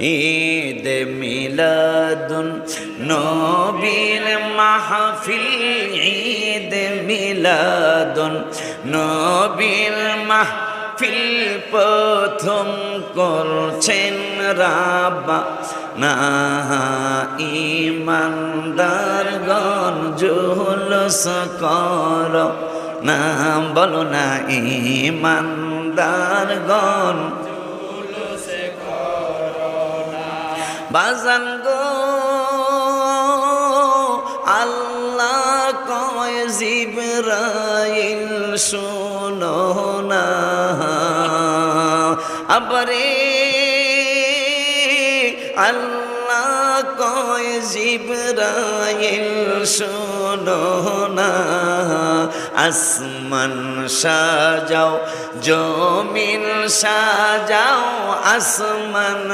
ঈদ মিলাদুন নবীর মাহফিল ঈদ মিলাদুন নবীর মাহফিল প্রথম করছেন রাব্বা না ঈমানদারগণ জুলুস কর না বলো না ঈমানদারগণ বাজান গো আল্লাহ কয় জিবরাইল শোনো না আবারে আল্লাহ কয় জিবরাইল শোনো না আসমান সাজাও জমিন সাজাও আসমান